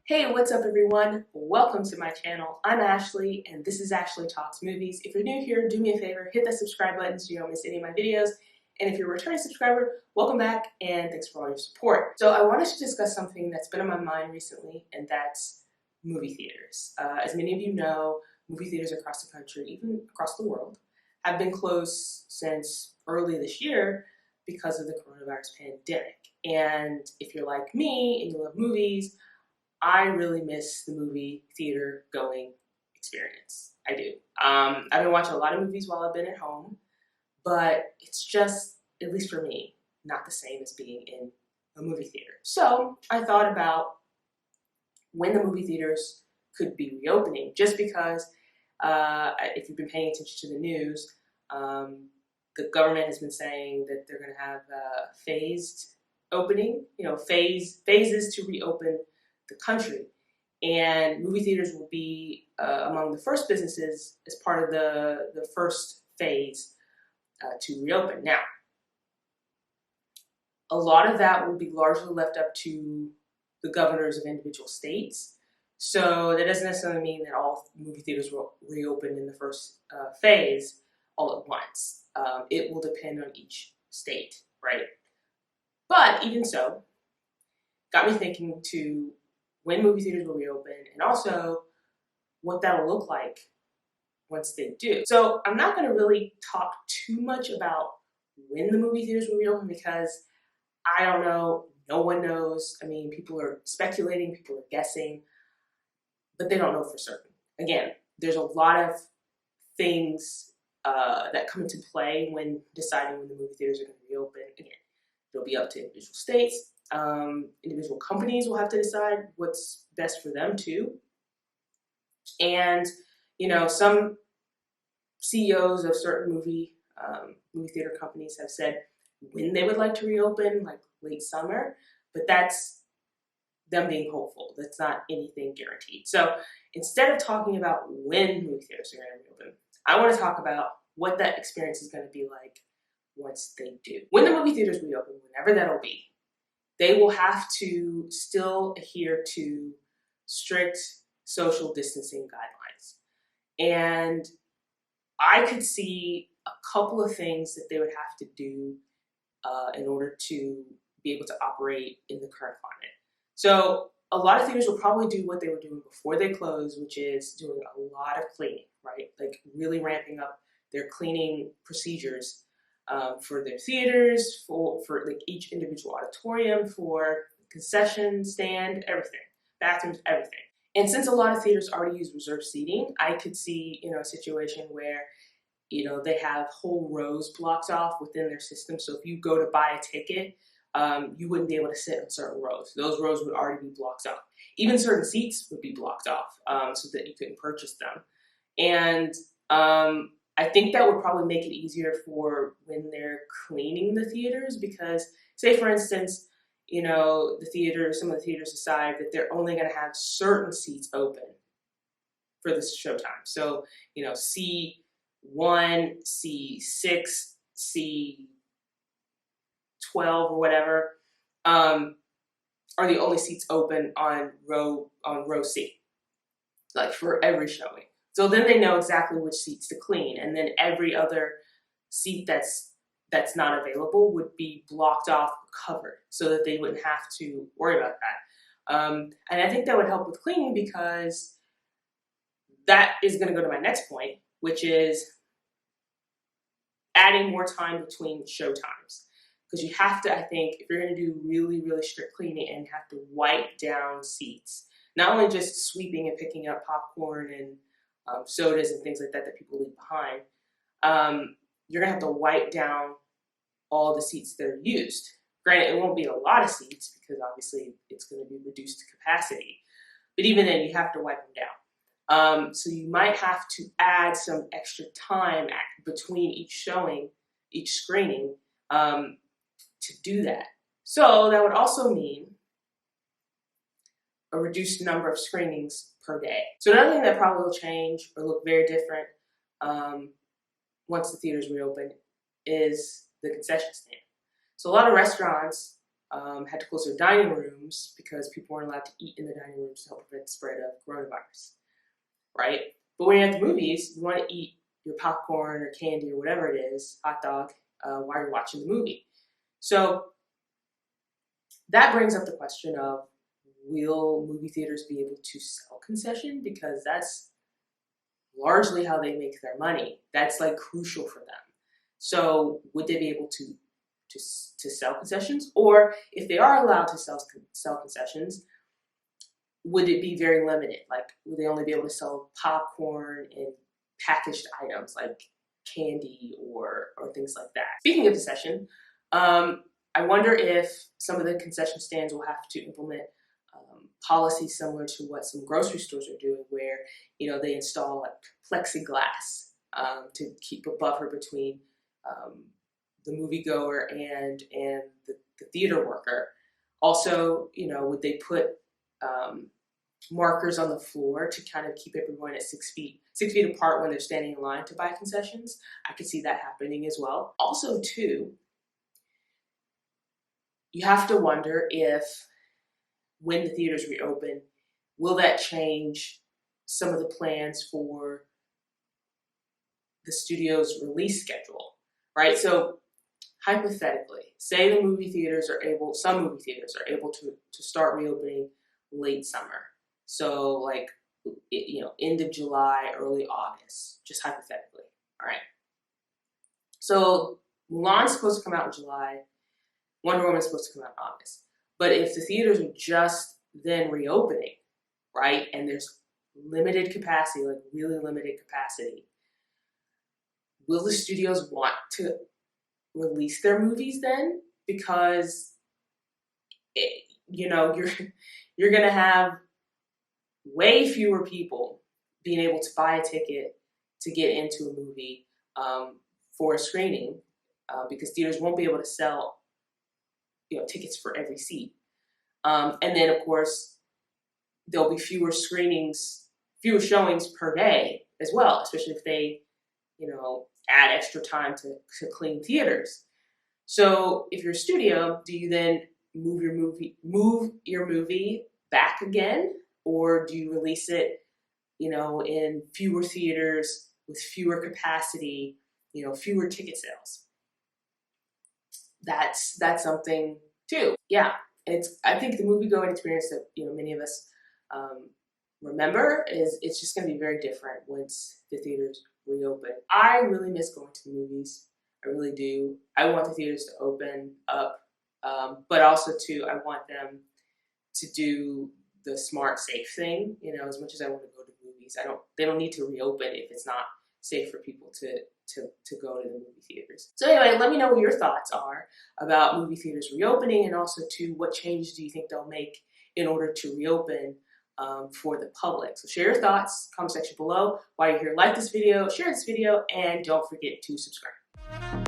Hey, what's up everyone? Welcome to my channel. I'm Ashley and this is Ashley Talks Movies. If you're new here, do me a favor, hit that subscribe button so you don't miss any of my videos. And if you're a returning subscriber, welcome back and thanks for all your support. So I wanted to discuss something that's been on my mind recently, and that's movie theaters. As many of you know, movie theaters across the country, even across the world, have been closed since early this year because of the coronavirus pandemic. And if you're like me and you love movies, I really miss the movie theater going experience. I do. I've been watching a lot of movies while I've been at home, but it's just, at least for me, not the same as being in a movie theater. So I thought about when the movie theaters could be reopening, just because if you've been paying attention to the news, the government has been saying that they're going to have phased opening, phases to reopen the country. And movie theaters will be among the first businesses as part of the first phase to reopen. Now, a lot of that will be largely left up to the governors of individual states. So that doesn't necessarily mean that all movie theaters will reopen in the first phase all at once. It will depend on each state, right? But even so, got me thinking to when movie theaters will reopen and also what that'll look like once they do. So I'm not going to really talk too much about when the movie theaters will reopen because I don't know, no one knows. I mean, people are speculating, people are guessing, but they don't know for certain. Again, there's a lot of things that come into play when deciding when the movie theaters are going to reopen. Again, it'll be up to individual states. Individual companies will have to decide what's best for them too. And, some CEOs of certain movie theater companies have said when they would like to reopen, like late summer, but that's them being hopeful. That's not anything guaranteed. So instead of talking about when movie theaters are going to reopen, I want to talk about what that experience is going to be like once they do. When the movie theaters reopen, whenever that'll be, they will have to still adhere to strict social distancing guidelines. And I could see a couple of things that they would have to do in order to be able to operate in the current climate. So a lot of theaters will probably do what they were doing before they closed, which is doing a lot of cleaning, right? Like really ramping up their cleaning procedures for their theaters, for like each individual auditorium, for concession stand, everything, bathrooms, everything. And since a lot of theaters already use reserved seating, I could see, a situation where, they have whole rows blocked off within their system. So if you go to buy a ticket, you wouldn't be able to sit in certain rows. Those rows would already be blocked off. Even certain seats would be blocked off so that you couldn't purchase them. And I think that would probably make it easier for when they're cleaning the theaters because, say for instance, some of the theaters decide that they're only going to have certain seats open for this showtime. So, C1, C6, C12 or whatever are the only seats open on row C, like for every showing. So then they know exactly which seats to clean, and then every other seat that's not available would be blocked off or covered so that they wouldn't have to worry about that. And I think that would help with cleaning because that is going to go to my next point, which is adding more time between show times. Because you have to, I think, if you're going to do really, really strict cleaning and have to wipe down seats, not only just sweeping and picking up popcorn and sodas and things like that people leave behind, you're going to have to wipe down all the seats that are used. Granted, it won't be a lot of seats because obviously it's going to be reduced capacity. But even then, you have to wipe them down. So you might have to add some extra time between each showing, each screening, to do that. So that would also mean a reduced number of screenings per day. So another thing that probably will change or look very different once the theaters reopen is the concession stand. So a lot of restaurants had to close their dining rooms because people weren't allowed to eat in the dining rooms to help prevent the spread of coronavirus, right? But when you're at the movies, you want to eat your popcorn or candy or whatever it is, hot dog, while you're watching the movie. So that brings up the question of, will movie theaters be able to sell concession? Because that's largely how they make their money. That's like crucial for them. So would they be able to sell concessions? Or if they are allowed to sell concessions, would it be very limited? Like, would they only be able to sell popcorn and packaged items like candy or things like that? Speaking of concession, I wonder if some of the concession stands will have to implement policies similar to what some grocery stores are doing, where they install like plexiglass to keep a buffer between the moviegoer and the theater worker. Also, would they put markers on the floor to kind of keep everyone at 6 feet apart when they're standing in line to buy concessions? I could see that happening as well. Also, too, you have to wonder if when the theaters reopen, will that change some of the plans for the studio's release schedule, right? So hypothetically, say some movie theaters are able to start reopening late summer. So like, end of July, early August, just hypothetically, all right? So Mulan's supposed to come out in July, Wonder Woman's supposed to come out in August. But if the theaters are just then reopening, right, and there's limited capacity, like really limited capacity, will the studios want to release their movies then? Because you're going to have way fewer people being able to buy a ticket to get into a movie for a screening because theaters won't be able to sell tickets for every seat. And then, of course, there'll be fewer showings per day as well, especially if they, add extra time to clean theaters. So if you're a studio, do you then move your movie back again? Or do you release it, in fewer theaters with fewer capacity, fewer ticket sales? That's something too. Yeah, I think the movie-going experience that many of us remember it's just going to be very different once the theaters reopen. I really miss going to the movies. I really do. I want the theaters to open up, but also too, I want them to do the smart, safe thing. As much as I want to go to movies, they don't need to reopen if it's not safe for people to go to the movie theaters. So anyway, let me know what your thoughts are about movie theaters reopening, and also to what changes do you think they'll make in order to reopen for the public. So share your thoughts, comment section below. While you're here, like this video, share this video, and don't forget to subscribe.